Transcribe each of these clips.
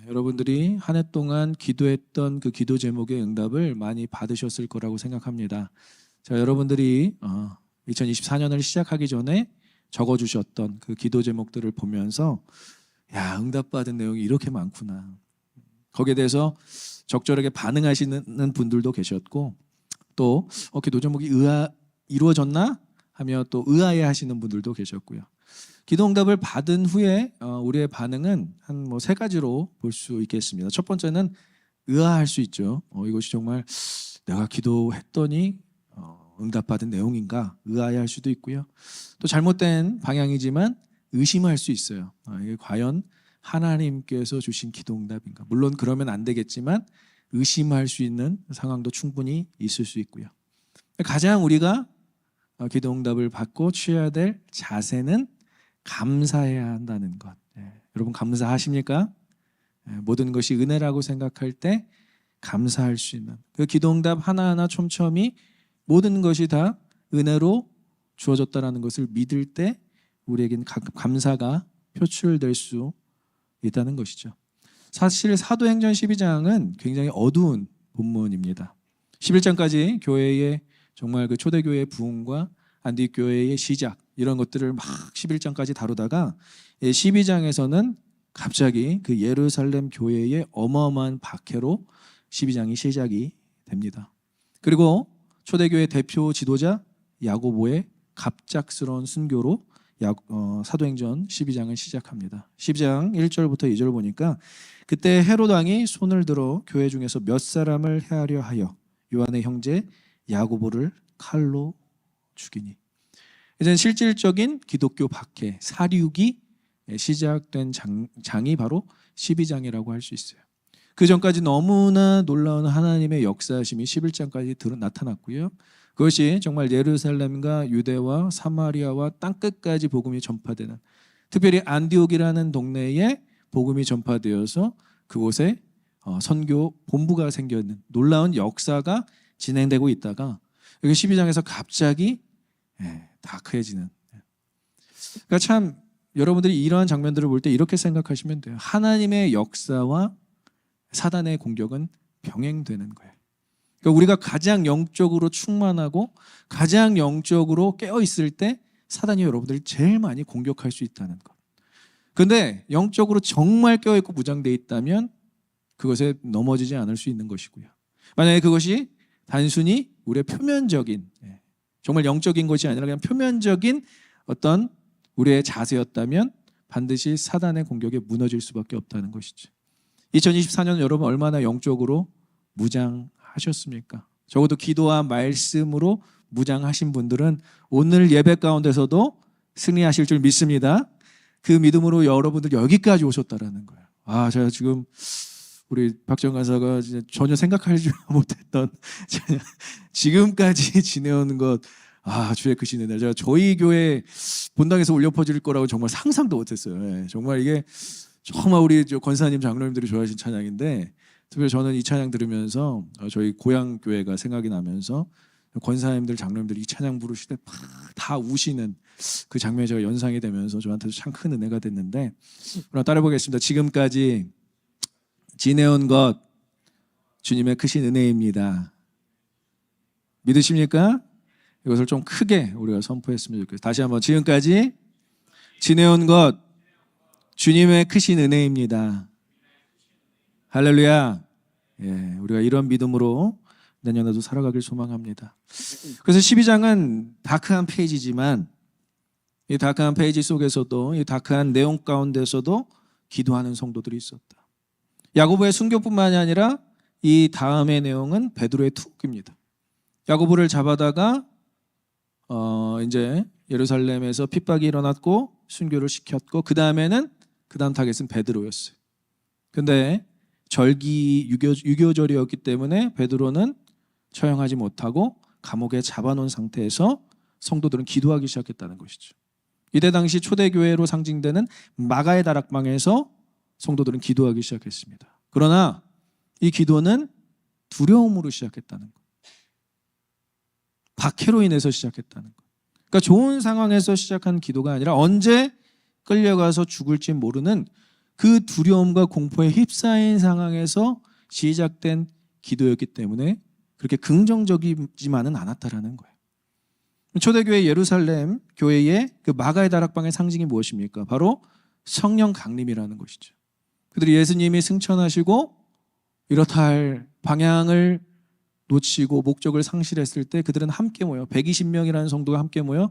여러분들이 한 해 동안 기도했던 그 기도 제목의 응답을 많이 받으셨을 거라고 생각합니다. 자, 여러분들이 2024년을 시작하기 전에 적어주셨던 그 기도 제목들을 보면서 야, 응답받은 내용이 이렇게 많구나. 거기에 대해서 적절하게 반응하시는 분들도 계셨고 또 기도 제목이 이루어졌나 하며 또 의아해 하시는 분들도 계셨고요. 기도 응답을 받은 후에 우리의 반응은 한 세 가지로 볼 수 있겠습니다. 첫 번째는 의아할 수 있죠. 이것이 정말 내가 기도했더니 응답받은 내용인가 의아해할 수도 있고요. 또 잘못된 방향이지만 의심할 수 있어요. 이게 과연 하나님께서 주신 기도 응답인가? 물론 그러면 안 되겠지만 의심할 수 있는 상황도 충분히 있을 수 있고요. 가장 우리가 기도 응답을 받고 취해야 될 자세는 감사해야 한다는 것. 여러분 감사하십니까? 모든 것이 은혜라고 생각할 때 감사할 수 있는 그 기도 응답 하나하나 촘촘히 모든 것이 다 은혜로 주어졌다는 것을 믿을 때 우리에겐 감사가 표출될 수 있다는 것이죠. 사실 사도행전 12장은 굉장히 어두운 본문입니다. 11장까지 교회의 정말 그 초대교회의 부흥과 안디교회의 시작 이런 것들을 막 11장까지 다루다가 12장에서는 갑자기 그 예루살렘 교회의 어마어마한 박해로 12장이 시작이 됩니다. 그리고 초대교회 대표 지도자 야고보의 갑작스러운 순교로 사도행전 12장을 시작합니다. 12장 1절부터 2절 보니까 그때 헤롯 왕이 손을 들어 교회 중에서 몇 사람을 해하려 하여 요한의 형제 야고보를 칼로 죽이니. 이제는 실질적인 기독교 박해, 사륙이 시작된 장이 바로 12장이라고 할 수 있어요. 그 전까지 너무나 놀라운 하나님의 역사심이 11장까지 나타났고요. 그것이 정말 예루살렘과 유대와 사마리아와 땅끝까지 복음이 전파되는, 특별히 안디옥이라는 동네에 복음이 전파되어서 그곳에 선교 본부가 생기는 놀라운 역사가 진행되고 있다가 여기 12장에서 갑자기 다크해지는. 그러니까 참 여러분들이 이러한 장면들을 볼 때 이렇게 생각하시면 돼요. 하나님의 역사와 사단의 공격은 병행되는 거예요. 그러니까 우리가 가장 영적으로 충만하고 가장 영적으로 깨어 있을 때 사단이 여러분들을 제일 많이 공격할 수 있다는 것. 그런데 영적으로 정말 깨어 있고 무장되어 있다면 그것에 넘어지지 않을 수 있는 것이고요. 만약에 그것이 단순히 우리의 표면적인 정말 영적인 것이 아니라 그냥 표면적인 어떤 우리의 자세였다면 반드시 사단의 공격에 무너질 수밖에 없다는 것이죠. 2024년 여러분 얼마나 영적으로 무장하셨습니까? 적어도 기도와 말씀으로 무장하신 분들은 오늘 예배 가운데서도 승리하실 줄 믿습니다. 그 믿음으로 여러분들 여기까지 오셨다라는 거예요. 제가 지금 우리 박정 간사가 전혀 생각하지 못했던 지금까지 지내온 것, 주의 크신 은혜. 제가 저희 교회 본당에서 울려 퍼질 거라고 정말 상상도 못했어요. 정말 이게 정말 우리 권사님 장로님들이 좋아하신 찬양인데 특별히 저는 이 찬양 들으면서 저희 고향 교회가 생각이 나면서 권사님들 장로님들이 이 찬양 부르실 때 다 우시는 그 장면이 제가 연상이 되면서 저한테도 참 큰 은혜가 됐는데 그럼 따라 보겠습니다. 지금까지 지내온 것 주님의 크신 은혜입니다. 믿으십니까? 이것을 좀 크게 우리가 선포했으면 좋겠어요. 다시 한번 지금까지 지내온 것 주님의 크신 은혜입니다. 할렐루야. 우리가 이런 믿음으로 내년에도 살아가길 소망합니다. 그래서 12장은 다크한 페이지지만 이 다크한 페이지 속에서도 이 다크한 내용 가운데서도 기도하는 성도들이 있었다. 야고보의 순교뿐만이 아니라 이 다음의 내용은 베드로의 투옥입니다. 야고보를 잡아다가 이제 예루살렘에서 핍박이 일어났고 순교를 시켰고 그 다음 타겟은 베드로였어요. 근데 절기 유교절이었기 때문에 베드로는 처형하지 못하고 감옥에 잡아놓은 상태에서 성도들은 기도하기 시작했다는 것이죠. 이때 당시 초대교회로 상징되는 마가의 다락방에서 성도들은 기도하기 시작했습니다. 그러나 이 기도는 두려움으로 시작했다는 것. 박해로 인해서 시작했다는 것. 그러니까 좋은 상황에서 시작한 기도가 아니라 언제 끌려가서 죽을지 모르는 그 두려움과 공포에 휩싸인 상황에서 시작된 기도였기 때문에 그렇게 긍정적이지만은 않았다라는 거예요. 초대교회 예루살렘 교회의 그 마가의 다락방의 상징이 무엇입니까? 바로 성령 강림이라는 것이죠. 그들이 예수님이 승천하시고 이렇다 할 방향을 놓치고 목적을 상실했을 때 그들은 함께 모여 120명이라는 성도가 함께 모여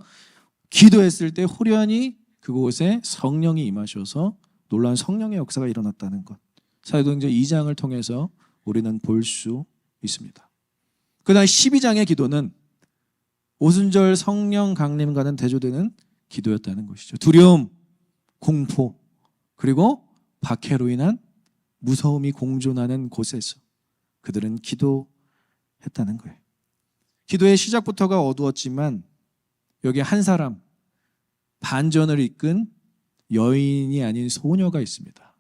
기도했을 때 호련히 그곳에 성령이 임하셔서 놀라운 성령의 역사가 일어났다는 것, 사도행전 2장을 통해서 우리는 볼 수 있습니다. 그다음 12장의 기도는 오순절 성령 강림과는 대조되는 기도였다는 것이죠. 두려움, 공포, 그리고 박해로 인한 무서움이 공존하는 곳에서 그들은 기도했다는 거예요. 기도의 시작부터가 어두웠지만 여기 한 사람, 반전을 이끈 여인이 아닌 소녀가 있습니다.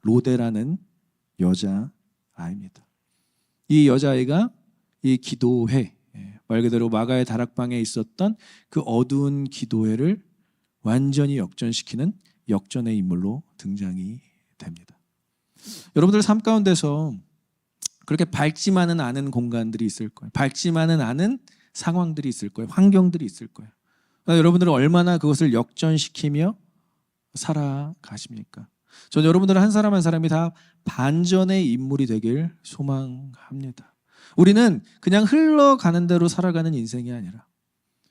로데라는 여자아이입니다. 이 여자아이가 이 기도회, 말 그대로 마가의 다락방에 있었던 그 어두운 기도회를 완전히 역전시키는 역전의 인물로 등장이 됩니다. 여러분들 삶 가운데서 그렇게 밝지만은 않은 공간들이 있을 거예요. 밝지만은 않은 상황들이 있을 거예요. 환경들이 있을 거예요. 여러분들은 얼마나 그것을 역전시키며 살아가십니까? 저는 여러분들 한 사람 한 사람이 다 반전의 인물이 되길 소망합니다. 우리는 그냥 흘러가는 대로 살아가는 인생이 아니라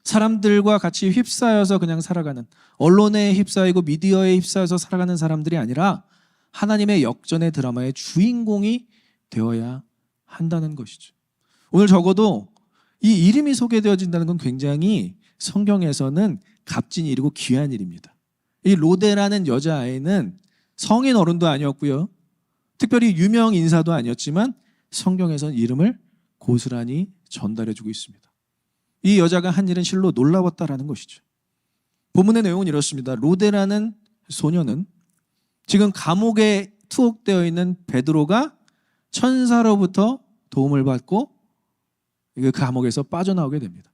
사람들과 같이 휩싸여서 그냥 살아가는, 언론에 휩싸이고 미디어에 휩싸여서 살아가는 사람들이 아니라 하나님의 역전의 드라마의 주인공이 되어야 한다는 것이죠. 오늘 적어도 이 이름이 소개되어진다는 건 굉장히 성경에서는 값진 일이고 귀한 일입니다. 이 로데라는 여자아이는 성인 어른도 아니었고요, 특별히 유명 인사도 아니었지만 성경에서는 이름을 고스란히 전달해주고 있습니다. 이 여자가 한 일은 실로 놀라웠다라는 것이죠. 본문의 내용은 이렇습니다. 로데라는 소녀는 지금 감옥에 투옥되어 있는 베드로가 천사로부터 도움을 받고 그 감옥에서 빠져나오게 됩니다.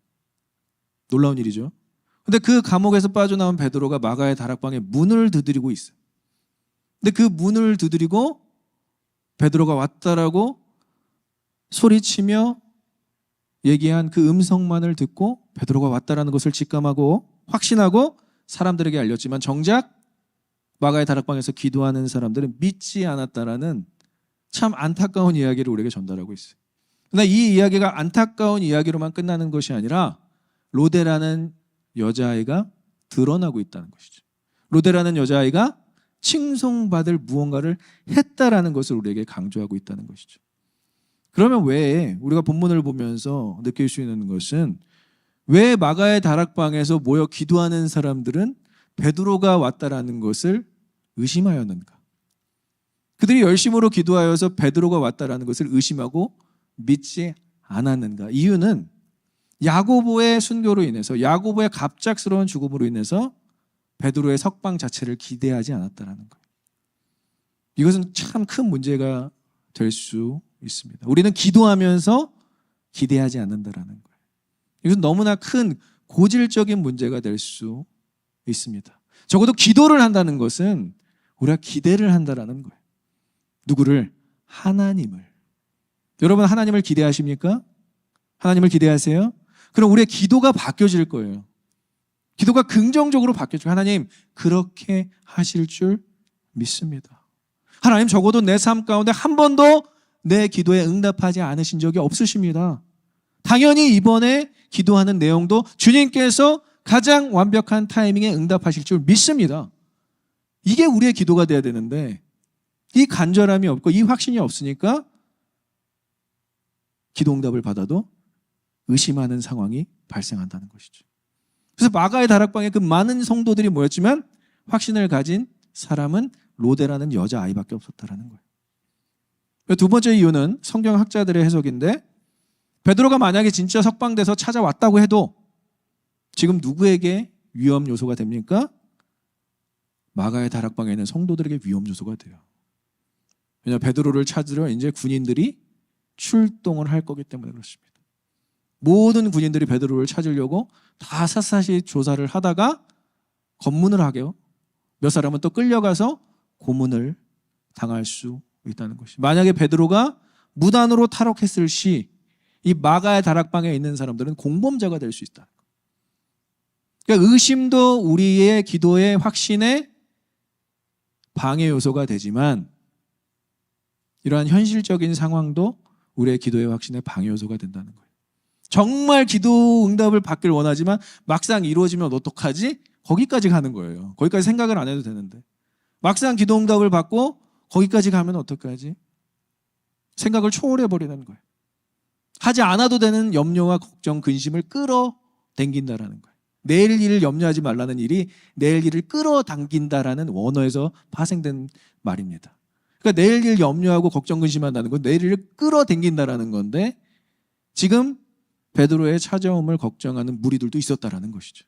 놀라운 일이죠. 근데 그 감옥에서 빠져나온 베드로가 마가의 다락방에 문을 두드리고 있어요. 근데 그 문을 두드리고 베드로가 왔다라고 소리치며 얘기한 그 음성만을 듣고 베드로가 왔다라는 것을 직감하고 확신하고 사람들에게 알렸지만 정작 마가의 다락방에서 기도하는 사람들은 믿지 않았다라는 참 안타까운 이야기를 우리에게 전달하고 있어요. 그러나 이 이야기가 안타까운 이야기로만 끝나는 것이 아니라 로데라는 여자아이가 드러나고 있다는 것이죠. 로데라는 여자아이가 칭송받을 무언가를 했다라는 것을 우리에게 강조하고 있다는 것이죠. 그러면 왜 우리가 본문을 보면서 느낄 수 있는 것은 왜 마가의 다락방에서 모여 기도하는 사람들은 베드로가 왔다라는 것을 의심하였는가? 그들이 열심으로 기도하여서 베드로가 왔다라는 것을 의심하고 믿지 않았는가? 이유는 야고보의 순교로 인해서, 야고보의 갑작스러운 죽음으로 인해서 베드로의 석방 자체를 기대하지 않았다라는 거예요. 이것은 참 큰 문제가 될 수 있습니다. 우리는 기도하면서 기대하지 않는다라는 거예요. 이것은 너무나 큰 고질적인 문제가 될 수 있습니다. 적어도 기도를 한다는 것은 우리가 기대를 한다라는 거예요. 누구를? 하나님을. 여러분 하나님을 기대하십니까? 하나님을 기대하세요? 그럼 우리의 기도가 바뀌어질 거예요. 기도가 긍정적으로 바뀌어질 거예요. 하나님 그렇게 하실 줄 믿습니다. 하나님 적어도 내 삶 가운데 한 번도 내 기도에 응답하지 않으신 적이 없으십니다. 당연히 이번에 기도하는 내용도 주님께서 가장 완벽한 타이밍에 응답하실 줄 믿습니다. 이게 우리의 기도가 돼야 되는데 이 간절함이 없고 이 확신이 없으니까 기도 응답을 받아도 의심하는 상황이 발생한다는 것이죠. 그래서 마가의 다락방에 그 많은 성도들이 모였지만 확신을 가진 사람은 로데라는 여자아이밖에 없었다는 거예요. 두 번째 이유는 성경학자들의 해석인데 베드로가 만약에 진짜 석방돼서 찾아왔다고 해도 지금 누구에게 위험 요소가 됩니까? 마가의 다락방에 있는 성도들에게 위험 요소가 돼요. 왜냐하면 베드로를 찾으러 이제 군인들이 출동을 할 거기 때문에 그렇습니다. 모든 군인들이 베드로를 찾으려고 다 샅샅이 조사를 하다가 검문을 하게요. 몇 사람은 또 끌려가서 고문을 당할 수 있다는 것이. 만약에 베드로가 무단으로 탈옥했을 시 이 마가의 다락방에 있는 사람들은 공범자가 될 수 있다. 그러니까 의심도 우리의 기도의 확신의 방해 요소가 되지만 이러한 현실적인 상황도 우리의 기도의 확신의 방해 요소가 된다는 거예요. 정말 기도 응답을 받길 원하지만 막상 이루어지면 어떡하지? 거기까지 가는 거예요. 거기까지 생각을 안 해도 되는데 막상 기도 응답을 받고 거기까지 가면 어떡하지? 생각을 초월해 버리는 거예요. 하지 않아도 되는 염려와 걱정, 근심을 끌어당긴다라는 거예요. 내일 일을 염려하지 말라는 일이 내일 일을 끌어당긴다라는 원어에서 파생된 말입니다. 그러니까 내일 일 염려하고 걱정, 근심한다는 건 내일 일을 끌어당긴다라는 건데 지금 베드로의 찾아옴을 걱정하는 무리들도 있었다라는 것이죠.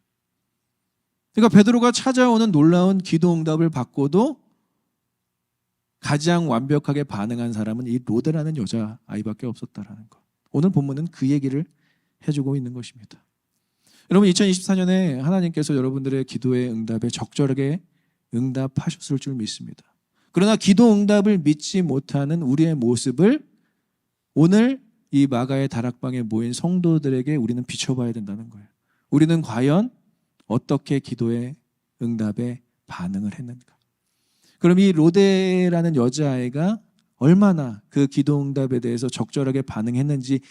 그러니까 베드로가 찾아오는 놀라운 기도 응답을 받고도 가장 완벽하게 반응한 사람은 이 로데라는 여자아이밖에 없었다라는 것. 오늘 본문은 그 얘기를 해주고 있는 것입니다. 여러분 2024년에 하나님께서 여러분들의 기도의 응답에 적절하게 응답하셨을 줄 믿습니다. 그러나 기도 응답을 믿지 못하는 우리의 모습을 오늘 이 마가의 다락방에 모인 성도들에게 우리는 비춰봐야 된다는 거예요. 우리는 과연 어떻게 기도의 응답에 반응을 했는가? 그럼 이 로데라는 여자아이가 얼마나 그 기도 응답에 대해서 적절하게 반응했는지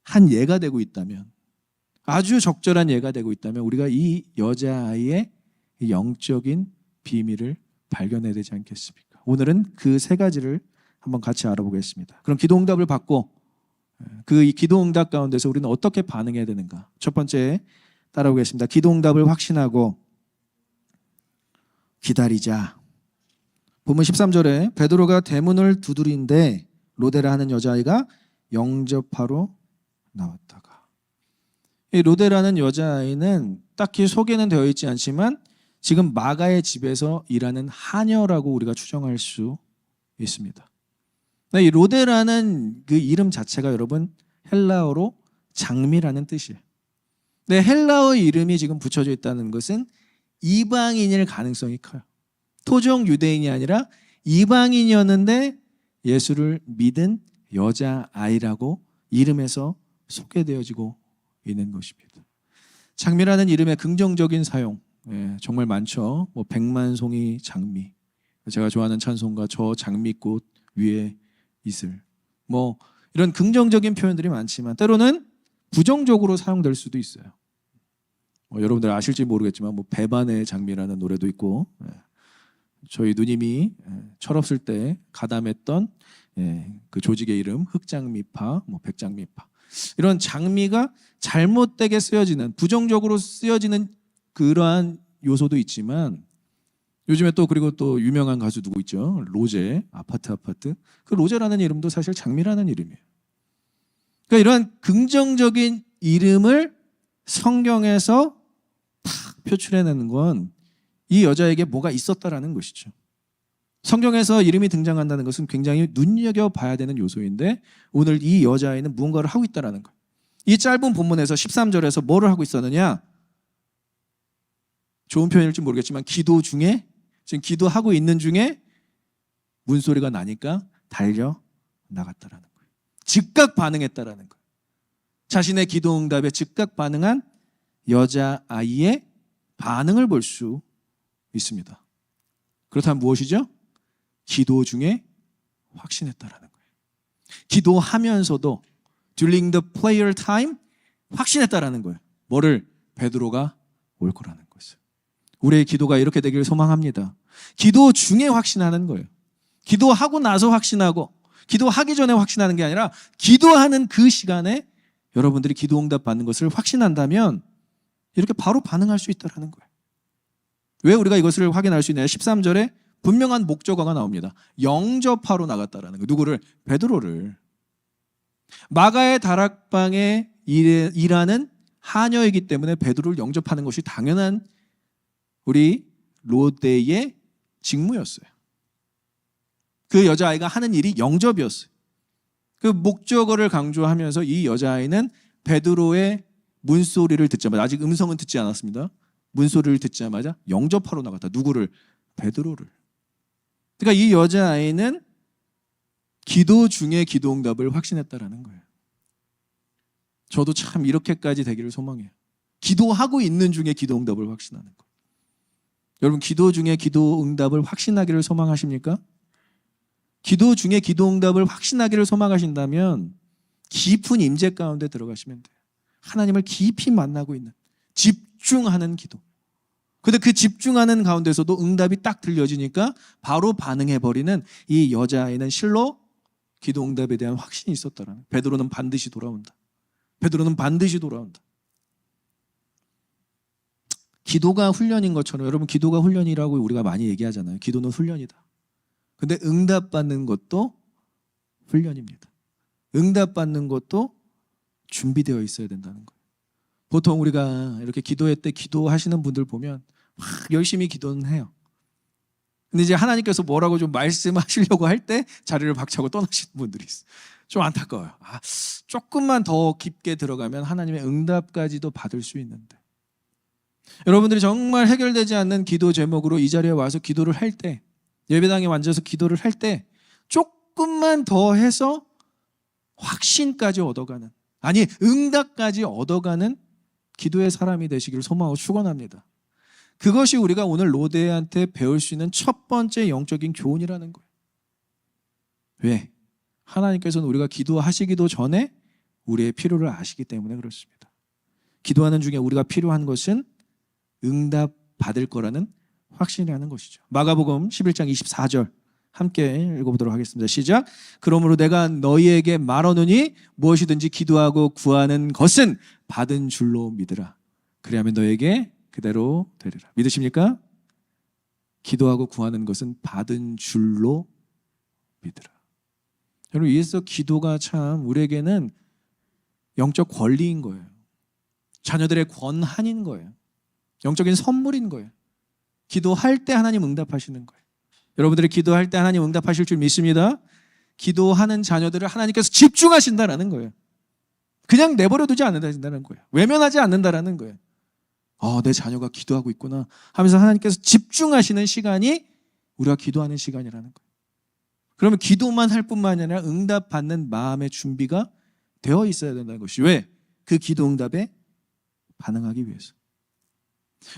한 예가 되고 있다면, 아주 적절한 예가 되고 있다면 우리가 이 여자아이의 영적인 비밀을 발견해야 되지 않겠습니까? 오늘은 그 세 가지를 한번 같이 알아보겠습니다. 그럼 기도 응답을 받고 그 기도 응답 가운데서 우리는 어떻게 반응해야 되는가? 첫 번째 따라오겠습니다. 기도 응답을 확신하고 기다리자. 본문 13절에 베드로가 대문을 두드린데 로데라 하는 여자아이가 영접하러 나왔다가. 이 로데라는 여자아이는 딱히 소개는 되어 있지 않지만 지금 마가의 집에서 일하는 하녀라고 우리가 추정할 수 있습니다. 이 로데라는 그 이름 자체가 여러분 헬라어로 장미라는 뜻이에요. 근데 헬라어 이름이 지금 붙여져 있다는 것은 이방인일 가능성이 커요. 토종 유대인이 아니라 이방인이었는데 예수를 믿은 여자아이라고 이름에서 소개되어지고 있는 것입니다. 장미라는 이름의 긍정적인 사용 정말 많죠. 뭐 백만송이 장미, 제가 좋아하는 찬송가 저 장미꽃 위에 이슬, 뭐 이런 긍정적인 표현들이 많지만 때로는 부정적으로 사용될 수도 있어요. 여러분들 아실지 모르겠지만 뭐 배반의 장미라는 노래도 있고 저희 누님이 철없을 때 가담했던 그 조직의 이름 흑장미파, 뭐 백장미파, 이런 장미가 잘못되게 쓰여지는, 부정적으로 쓰여지는 그러한 요소도 있지만 요즘에 또 그리고 또 유명한 가수 누구 있죠? 로제, 아파트. 그 로제라는 이름도 사실 장미라는 이름이에요. 그러니까 이러한 긍정적인 이름을 성경에서 탁 표출해내는 건 이 여자에게 뭐가 있었다라는 것이죠. 성경에서 이름이 등장한다는 것은 굉장히 눈여겨봐야 되는 요소인데 오늘 이 여자아이는 무언가를 하고 있다는 거예요. 이 짧은 본문에서 13절에서 뭐를 하고 있었느냐? 좋은 표현일지 모르겠지만 기도 중에, 지금 기도하고 있는 중에 문소리가 나니까 달려 나갔다라는 거예요. 즉각 반응했다라는 거예요. 자신의 기도 응답에 즉각 반응한 여자아이의 반응을 볼 수 있습니다. 그렇다면 무엇이죠? 기도 중에 확신했다라는 거예요. 기도하면서도 during the prayer time 확신했다라는 거예요. 뭐를? 베드로가 올 거라는 것을. 우리의 기도가 이렇게 되기를 소망합니다. 기도 중에 확신하는 거예요. 기도하고 나서 확신하고 기도하기 전에 확신하는 게 아니라 기도하는 그 시간에 여러분들이 기도 응답 받는 것을 확신한다면 이렇게 바로 반응할 수 있다는 거예요. 왜 우리가 이것을 확인할 수 있나요? 13절에 분명한 목적어가 나옵니다. 영접하러 나갔다라는 거예요. 누구를? 베드로를. 마가의 다락방에 일하는 하녀이기 때문에 베드로를 영접하는 것이 당연한 우리 로데의 직무였어요. 그 여자아이가 하는 일이 영접이었어요. 그 목적어를 강조하면서 이 여자아이는 베드로의 문소리를 듣자마자, 아직 음성은 듣지 않았습니다. 문소리를 듣자마자 영접하러 나갔다. 누구를? 베드로를. 그러니까 이 여자아이는 기도 중에 기도 응답을 확신했다라는 거예요. 저도 참 이렇게까지 되기를 소망해요. 기도하고 있는 중에 기도 응답을 확신하는 거. 여러분, 기도 중에 기도 응답을 확신하기를 소망하십니까? 기도 중에 기도 응답을 확신하기를 소망하신다면 깊은 임재 가운데 들어가시면 돼요. 하나님을 깊이 만나고 있는 집중하는 기도. 근데 그 집중하는 가운데서도 응답이 딱 들려지니까 바로 반응해버리는 이 여자아이는 실로 기도 응답에 대한 확신이 있었더라는 거예요. 베드로는 반드시 돌아온다. 베드로는 반드시 돌아온다. 기도가 훈련인 것처럼, 여러분, 기도가 훈련이라고 우리가 많이 얘기하잖아요. 기도는 훈련이다. 근데 응답받는 것도 훈련입니다. 응답받는 것도 준비되어 있어야 된다는 거예요. 보통 우리가 이렇게 기도회 때 기도하시는 분들 보면 막 열심히 기도는 해요. 근데 이제 하나님께서 뭐라고 좀 말씀하시려고 할 때 자리를 박차고 떠나시는 분들이 있어요. 좀 안타까워요. 조금만 더 깊게 들어가면 하나님의 응답까지도 받을 수 있는데, 여러분들이 정말 해결되지 않는 기도 제목으로 이 자리에 와서 기도를 할 때, 예배당에 앉아서 기도를 할 때 조금만 더 해서 확신까지 얻어가는, 아니 응답까지 얻어가는 기도의 사람이 되시기를 소망하고 축원합니다. 그것이 우리가 오늘 로데한테 배울 수 있는 첫 번째 영적인 교훈이라는 거예요. 왜? 하나님께서는 우리가 기도하시기도 전에 우리의 필요를 아시기 때문에 그렇습니다. 기도하는 중에 우리가 필요한 것은 응답 받을 거라는 확신이라는 것이죠. 마가복음 11장 24절 함께 읽어보도록 하겠습니다. 시작. 그러므로 내가 너희에게 말하노니 무엇이든지 기도하고 구하는 것은 받은 줄로 믿으라. 그리하면 너에게 그대로 되리라. 믿으십니까? 기도하고 구하는 것은 받은 줄로 믿으라. 여러분, 이에서 기도가 참 우리에게는 영적 권리인 거예요. 자녀들의 권한인 거예요. 영적인 선물인 거예요. 기도할 때 하나님 응답하시는 거예요. 여러분들이 기도할 때 하나님 응답하실 줄 믿습니다. 기도하는 자녀들을 하나님께서 집중하신다라는 거예요. 그냥 내버려 두지 않는다는 거예요. 외면하지 않는다라는 거예요. 내 자녀가 기도하고 있구나 하면서 하나님께서 집중하시는 시간이 우리가 기도하는 시간이라는 거예요. 그러면 기도만 할 뿐만 아니라 응답받는 마음의 준비가 되어 있어야 된다는 것이, 왜? 그 기도 응답에 반응하기 위해서.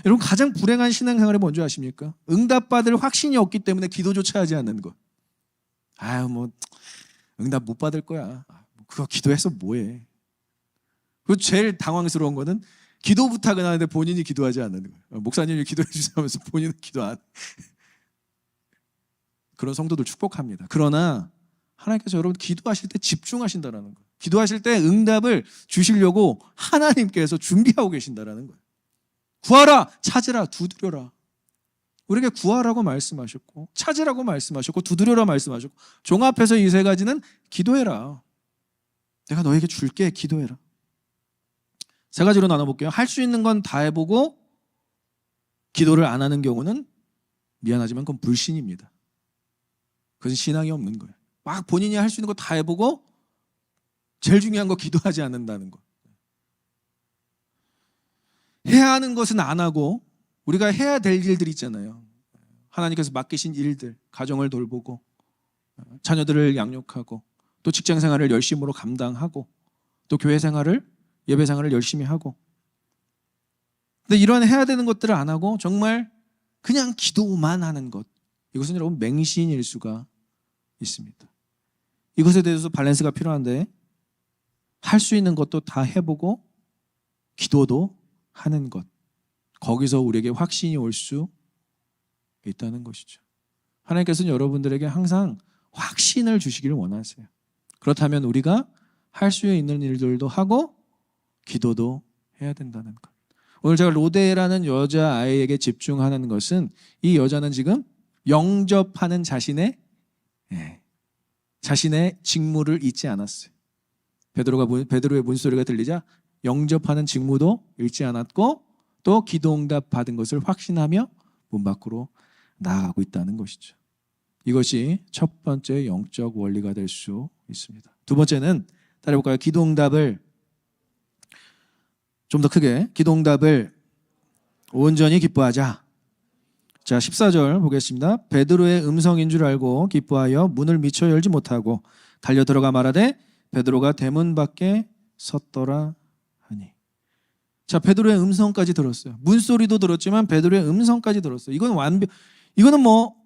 여러분, 가장 불행한 신앙생활이 뭔지 아십니까? 응답받을 확신이 없기 때문에 기도조차 하지 않는 것. 응답 못 받을 거야. 그거 기도해서 뭐해. 그리고 제일 당황스러운 거는 기도 부탁은 하는데 본인이 기도하지 않는 거예요. 목사님이 기도해 주시면서 본인은 기도 안. 그런 성도들 축복합니다. 그러나 하나님께서 여러분 기도하실 때 집중하신다는 거예요. 기도하실 때 응답을 주시려고 하나님께서 준비하고 계신다는 거예요. 구하라, 찾으라, 두드려라. 우리에게 구하라고 말씀하셨고, 찾으라고 말씀하셨고, 두드려라 말씀하셨고, 종합해서 이 세 가지는 기도해라. 내가 너에게 줄게, 기도해라. 세 가지로 나눠볼게요. 할 수 있는 건 다 해보고 기도를 안 하는 경우는 미안하지만 그건 불신입니다. 그것은 신앙이 없는 거예요. 막 본인이 할 수 있는 거 다 해보고 제일 중요한 거 기도하지 않는다는 거. 해야 하는 것은 안 하고 우리가 해야 될 일들이 있잖아요. 하나님께서 맡기신 일들, 가정을 돌보고 자녀들을 양육하고 또 직장 생활을 열심으로 감당하고 또 교회 생활을, 예배 생활을 열심히 하고, 근데 이런 해야 되는 것들을 안 하고 정말 그냥 기도만 하는 것, 이것은 여러분 맹신일 수가 있습니다. 이것에 대해서 밸런스가 필요한데, 할 수 있는 것도 다 해보고 기도도 하는 것, 거기서 우리에게 확신이 올 수 있다는 것이죠. 하나님께서는 여러분들에게 항상 확신을 주시기를 원하세요. 그렇다면 우리가 할 수 있는 일들도 하고 기도도 해야 된다는 것. 오늘 제가 로데라는 여자아이에게 집중하는 것은, 이 여자는 지금 영접하는 자신의 직무를 잊지 않았어요. 베드로의 문소리가 들리자 영접하는 직무도 잃지 않았고 또 기도 응답 받은 것을 확신하며 문 밖으로 나아가고 있다는 것이죠. 이것이 첫 번째 영적 원리가 될 수 있습니다. 두 번째는 따라해볼까요? 기도 응답을 좀 더 크게, 기도 응답을 온전히 기뻐하자. 자, 14절 보겠습니다. 베드로의 음성인 줄 알고 기뻐하여 문을 미처 열지 못하고 달려 들어가 말하되 베드로가 대문 밖에 섰더라 하니. 자, 베드로의 음성까지 들었어요. 문소리도 들었지만 베드로의 음성까지 들었어요. 이거는 뭐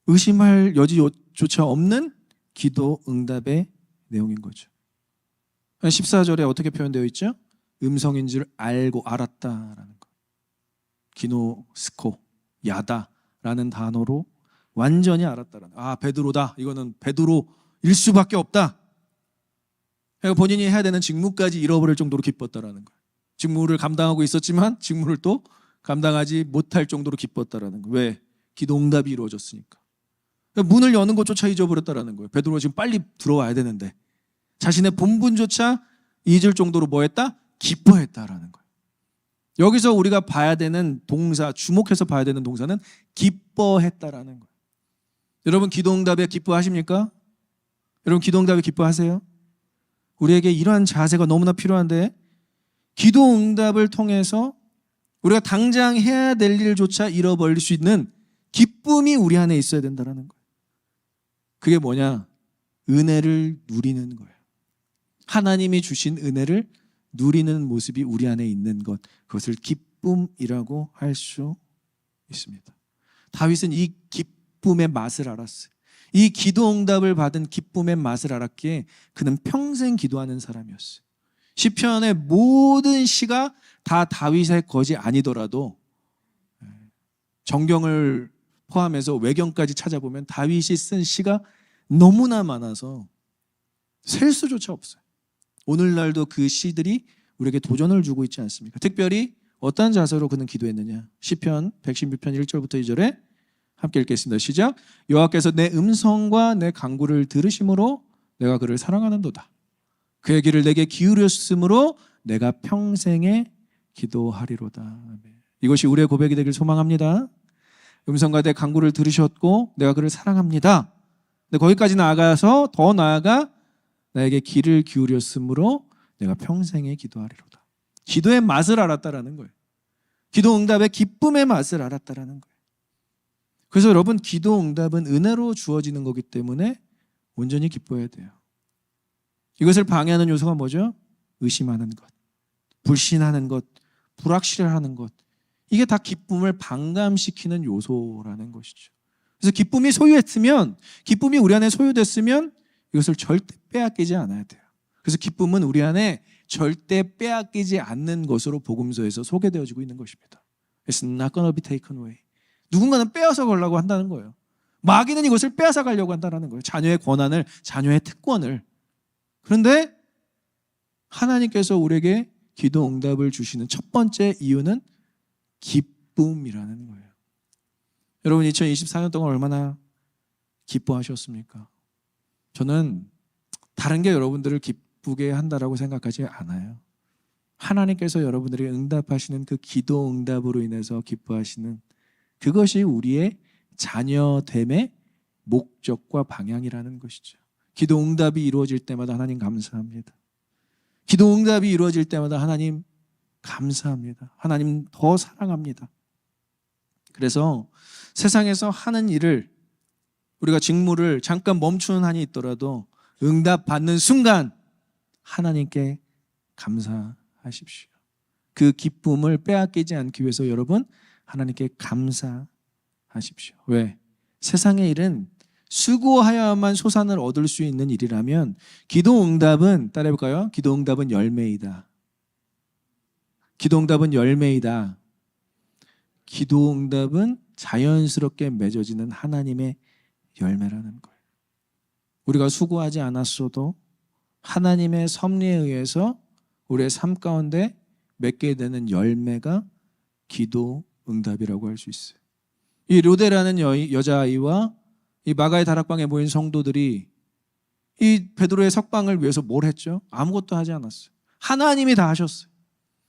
의심할 여지조차 없는 기도 응답의 내용인 거죠. 14절에 어떻게 표현되어 있죠? 음성인 줄 알고 알았다라는 거. 기노스코, 야다라는 단어로 완전히 알았다라는 거. 아, 베드로다. 이거는 베드로일 수밖에 없다. 그러니까 본인이 해야 되는 직무까지 잃어버릴 정도로 기뻤다라는 거예요. 직무를 감당하고 있었지만 직무를 또 감당하지 못할 정도로 기뻤다라는 거예요. 왜? 기도 응답이 이루어졌으니까. 그러니까 문을 여는 것조차 잊어버렸다라는 거예요. 베드로가 지금 빨리 들어와야 되는데 자신의 본분조차 잊을 정도로 뭐 했다? 기뻐했다라는 거예요. 여기서 우리가 봐야 되는 동사, 주목해서 봐야 되는 동사는 기뻐했다라는 거예요. 여러분 기도 응답에 기뻐하십니까? 여러분 기도 응답에 기뻐하세요? 우리에게 이러한 자세가 너무나 필요한데 기도 응답을 통해서 우리가 당장 해야 될 일조차 잃어버릴 수 있는 기쁨이 우리 안에 있어야 된다는 거예요. 그게 뭐냐? 은혜를 누리는 거예요. 하나님이 주신 은혜를 누리는 모습이 우리 안에 있는 것, 그것을 기쁨이라고 할 수 있습니다. 다윗은 이 기쁨의 맛을 알았어요. 이 기도 응답을 받은 기쁨의 맛을 알았기에 그는 평생 기도하는 사람이었어요. 시편의 모든 시가 다 다윗의 것이 아니더라도 정경을 포함해서 외경까지 찾아보면 다윗이 쓴 시가 너무나 많아서 셀 수조차 없어요. 오늘날도 그 시들이 우리에게 도전을 주고 있지 않습니까? 특별히 어떤 자세로 그는 기도했느냐? 시편 116편 1절부터 2절에 함께 읽겠습니다. 시작. 여호와께서 내 음성과 내 간구를 들으심으로 내가 그를 사랑하는도다. 그의 귀를 내게 기울였으므로 내가 평생에 기도하리로다. 아멘. 이것이 우리의 고백이 되길 소망합니다. 음성과 내 간구를 들으셨고 내가 그를 사랑합니다. 근데 거기까지 나아가서 더 나아가 나에게 귀를 기울였으므로 내가 평생에 기도하리로다. 기도의 맛을 알았다라는 거예요. 기도 응답의 기쁨의 맛을 알았다라는 거예요. 그래서 여러분 기도 응답은 은혜로 주어지는 거기 때문에 온전히 기뻐해야 돼요. 이것을 방해하는 요소가 뭐죠? 의심하는 것, 불신하는 것, 불확실해하는 것. 이게 다 기쁨을 반감시키는 요소라는 것이죠. 그래서 기쁨이 소유했으면, 기쁨이 우리 안에 소유됐으면 이것을 절대 빼앗기지 않아야 돼요. 그래서 기쁨은 우리 안에 절대 빼앗기지 않는 것으로 복음서에서 소개되어지고 있는 것입니다. It's not gonna be taken away. 누군가는 빼앗아 가려고 한다는 거예요. 마귀는 이것을 빼앗아 가려고 한다는 거예요. 자녀의 권한을, 자녀의 특권을. 그런데 하나님께서 우리에게 기도 응답을 주시는 첫 번째 이유는 기쁨이라는 거예요. 여러분 2024년 동안 얼마나 기뻐하셨습니까? 저는 다른 게 여러분들을 기쁘게 한다라고 생각하지 않아요. 하나님께서 여러분들에게 응답하시는 그 기도 응답으로 인해서 기뻐하시는 그것이 우리의 자녀됨의 목적과 방향이라는 것이죠. 기도 응답이 이루어질 때마다 하나님 감사합니다. 기도 응답이 이루어질 때마다 하나님 감사합니다. 하나님 더 사랑합니다. 그래서 세상에서 하는 일을 우리가 직무를 잠깐 멈추는 한이 있더라도 응답받는 순간 하나님께 감사하십시오. 그 기쁨을 빼앗기지 않기 위해서 여러분 하나님께 감사하십시오. 왜? 세상의 일은 수고하여야만 소산을 얻을 수 있는 일이라면 기도 응답은 따라해볼까요? 기도 응답은 열매이다. 기도 응답은 열매이다. 기도 응답은 자연스럽게 맺어지는 하나님의 열매라는 거예요. 우리가 수고하지 않았어도 하나님의 섭리에 의해서 우리의 삶 가운데 맺게 되는 열매가 기도 응답이라고 할 수 있어요. 이 료데라는 여자아이와 이 마가의 다락방에 모인 성도들이 이 베드로의 석방을 위해서 뭘 했죠? 아무것도 하지 않았어요. 하나님이 다 하셨어요.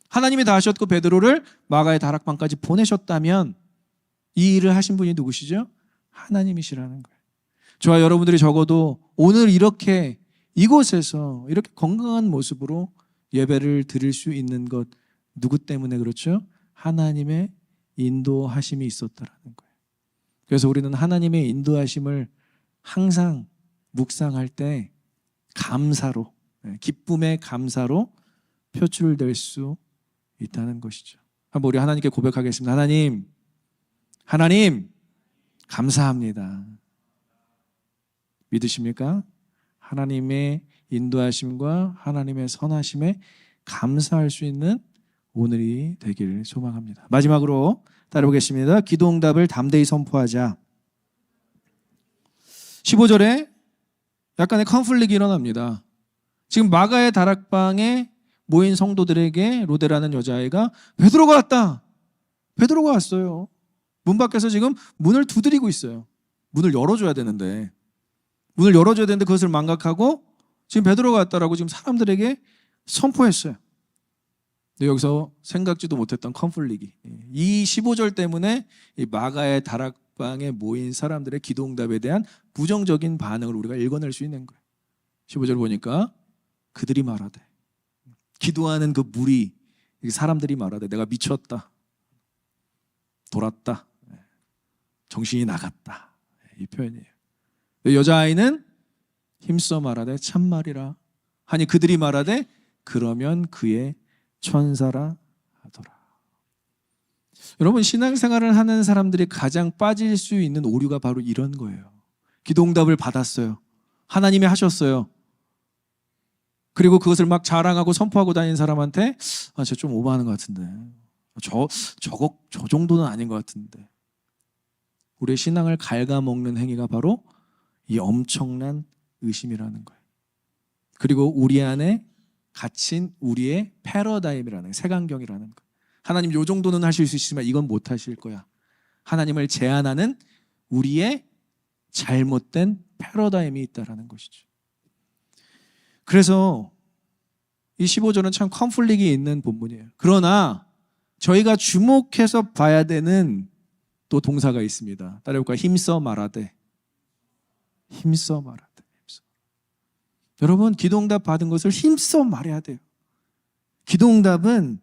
하나님이 다 하셨고 베드로를 마가의 다락방까지 보내셨다면 이 일을 하신 분이 누구시죠? 하나님이시라는 거예요. 저와 여러분들이 적어도 오늘 이렇게 이곳에서 이렇게 건강한 모습으로 예배를 드릴 수 있는 것 누구 때문에 그렇죠? 하나님의 인도하심이 있었다라는 거예요. 그래서 우리는 하나님의 인도하심을 항상 묵상할 때 감사로, 기쁨의 감사로 표출될 수 있다는 것이죠. 한번 우리 하나님께 고백하겠습니다. 하나님 감사합니다. 믿으십니까? 하나님의 인도하심과 하나님의 선하심에 감사할 수 있는 오늘이 되기를 소망합니다. 마지막으로 따라보겠습니다. 기도응답을 담대히 선포하자. 15절에 약간의 컨플릭이 일어납니다. 지금 마가의 다락방에 모인 성도들에게 로데라는 여자아이가 베드로가 왔다. 베드로가 왔어요. 문 밖에서 지금 문을 두드리고 있어요. 문을 열어줘야 되는데 그것을 망각하고 지금 베드로가 왔다라고 지금 사람들에게 선포했어요. 근데 여기서 생각지도 못했던 컨플릭이, 이 15절 때문에 이 마가의 다락방에 모인 사람들의 기도응답에 대한 부정적인 반응을 우리가 읽어낼 수 있는 거예요. 15절 보니까 그들이 말하되, 기도하는 그 무리 사람들이 말하되 내가 미쳤다, 돌았다, 정신이 나갔다, 이 표현이에요. 여자아이는 힘써 말하되 참말이라 하니 그들이 말하되 그러면 그의 천사라 하더라. 여러분, 신앙생활을 하는 사람들이 가장 빠질 수 있는 오류가 바로 이런 거예요. 기도응답을 받았어요. 하나님이 하셨어요. 그리고 그것을 막 자랑하고 선포하고 다니는 사람한테 쟤 좀 오버하는 것 같은데, 저 정도는 아닌 것 같은데, 우리의 신앙을 갉아먹는 행위가 바로 이 엄청난 의심이라는 거예요. 그리고 우리 안에 갇힌 우리의 패러다임이라는, 색안경이라는 거예요. 하나님 요 정도는 하실 수 있지만 이건 못 하실 거야. 하나님을 제한하는 우리의 잘못된 패러다임이 있다라는 것이죠. 그래서 이 15절은 참 컨플릭이 있는 본문이에요. 그러나 저희가 주목해서 봐야 되는 또 동사가 있습니다. 따라해볼까요? 힘써 말하되. 힘써 말하되. 여러분, 기도응답 받은 것을 힘써 말해야 돼요. 기도응답은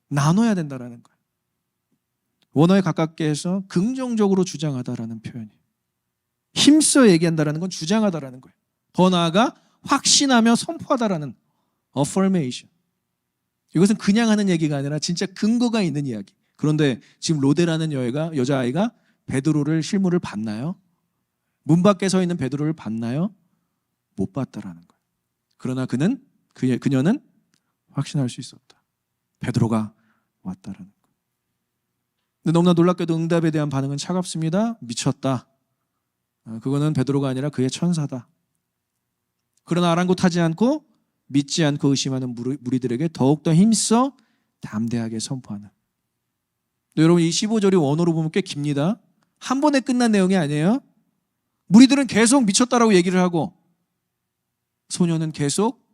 나눠야 된다는 거예요. 원어에 가깝게 해서 긍정적으로 주장하다라는 표현이에요. 힘써 얘기한다는 건 주장하다라는 거예요. 더 나아가 확신하며 선포하다라는 affirmation. 이것은 그냥 하는 얘기가 아니라 진짜 근거가 있는 이야기. 그런데 지금 로데라는 여자아이가 베드로를, 실물을 봤나요? 문 밖에 서 있는 베드로를 봤나요? 못 봤다라는 거예요. 그러나 그녀는 확신할 수 있었다. 베드로가 왔다라는 거예요. 근데 너무나 놀랍게도 응답에 대한 반응은 차갑습니다. 미쳤다. 그거는 베드로가 아니라 그의 천사다. 그러나 아랑곳하지 않고 믿지 않고 의심하는 무리들에게 더욱더 힘써 담대하게 선포하는. 여러분, 이 15절이 원어로 보면 꽤 깁니다. 한 번에 끝난 내용이 아니에요. 무리들은 계속 미쳤다라고 얘기를 하고 소녀는 계속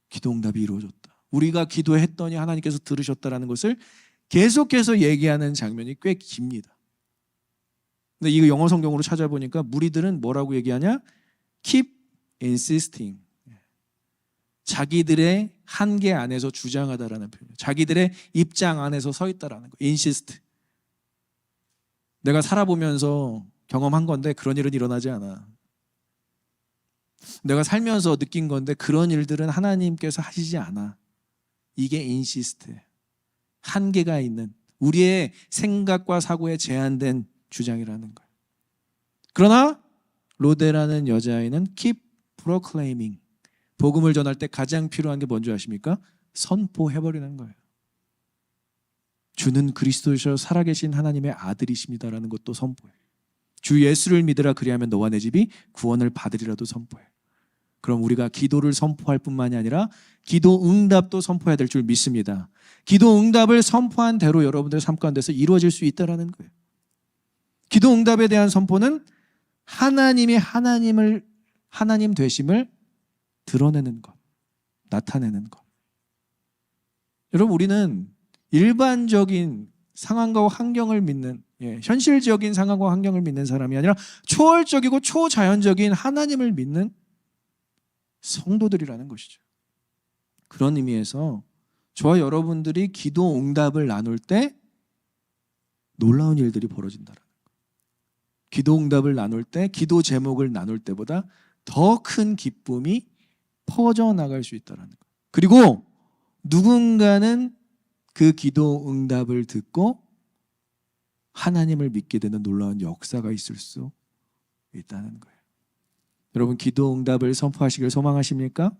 기도응답이 이루어졌다. 우리가 기도했더니 하나님께서 들으셨다라는 것을 계속해서 얘기하는 장면이 꽤 깁니다. 근데 이거 영어 성경으로 찾아보니까 무리들은 뭐라고 얘기하냐? Keep insisting. 자기들의 한계 안에서 주장하다라는 표현이에요. 자기들의 입장 안에서 서 있다라는 거. insist. 내가 살아보면서 경험한 건데 그런 일은 일어나지 않아. 내가 살면서 느낀 건데 그런 일들은 하나님께서 하시지 않아. 이게 insist. 한계가 있는, 우리의 생각과 사고에 제한된 주장이라는 거예요. 그러나 로데라는 여자아이는 keep proclaiming. 복음을 전할 때 가장 필요한 게 뭔지 아십니까? 선포해버리는 거예요. 주는 그리스도이셔 살아계신 하나님의 아들이십니다라는 것도 선포해. 주 예수를 믿으라, 그리하면 너와 내 집이 구원을 받으리라도 선포해. 그럼 우리가 기도를 선포할 뿐만이 아니라 기도 응답도 선포해야 될 줄 믿습니다. 기도 응답을 선포한 대로 여러분들 삶 가운데서 이루어질 수 있다는 거예요. 기도 응답에 대한 선포는 하나님이 하나님 되심을 드러내는 것, 나타내는 것. 여러분, 우리는 일반적인 상황과 환경을 믿는, 현실적인 상황과 환경을 믿는 사람이 아니라 초월적이고 초자연적인 하나님을 믿는 성도들이라는 것이죠. 그런 의미에서 저와 여러분들이 기도 응답을 나눌 때 놀라운 일들이 벌어진다라는 거예요. 기도 응답을 나눌 때, 기도 제목을 나눌 때보다 더 큰 기쁨이 퍼져나갈 수 있다는 거예요. 그리고 누군가는 그 기도 응답을 듣고 하나님을 믿게 되는 놀라운 역사가 있을 수 있다는 거예요. 여러분, 기도 응답을 선포하시길 소망하십니까?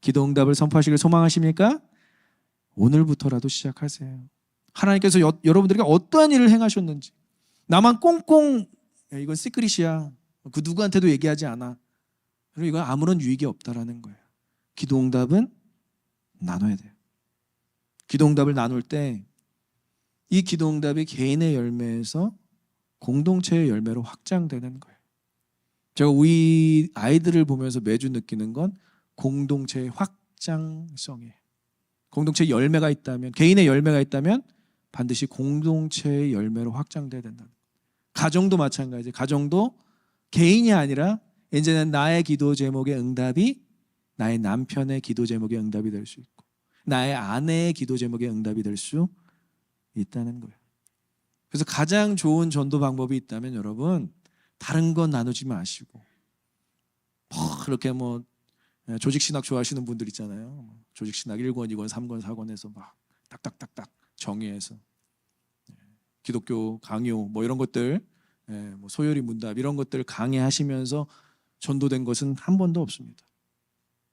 기도 응답을 선포하시길 소망하십니까? 오늘부터라도 시작하세요. 하나님께서 여러분들에게 어떠한 일을 행하셨는지, 나만 꽁꽁 이건 시크릿이야, 그 누구한테도 얘기하지 않아, 그리고 이건 아무런 유익이 없다라는 거예요. 기도 응답은 나눠야 돼요. 기도 응답을 나눌 때 이 기도 응답이 개인의 열매에서 공동체의 열매로 확장되는 거예요. 제가 우리 아이들을 보면서 매주 느끼는 건 공동체의 확장성이에요. 공동체의 열매가 있다면, 개인의 열매가 있다면 반드시 공동체의 열매로 확장돼야 된다. 가정도 마찬가지예요. 가정도 개인이 아니라 이제는 나의 기도 제목의 응답이 나의 남편의 기도 제목의 응답이 될 수 있고, 나의 아내의 기도 제목의 응답이 될 수 있다는 거예요. 그래서 가장 좋은 전도 방법이 있다면 여러분, 다른 건 나누지 마시고, 그렇게 조직 신학 좋아하시는 분들 있잖아요. 조직 신학 1권, 2권, 3권, 4권에서 막 딱딱딱딱 정의해서 기독교 강요 이런 것들, 소요리 문답 이런 것들 강의하시면서 전도된 것은 한 번도 없습니다.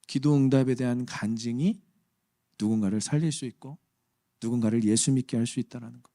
기도 응답에 대한 간증이 누군가를 살릴 수 있고 누군가를 예수 믿게 할 수 있다는 것.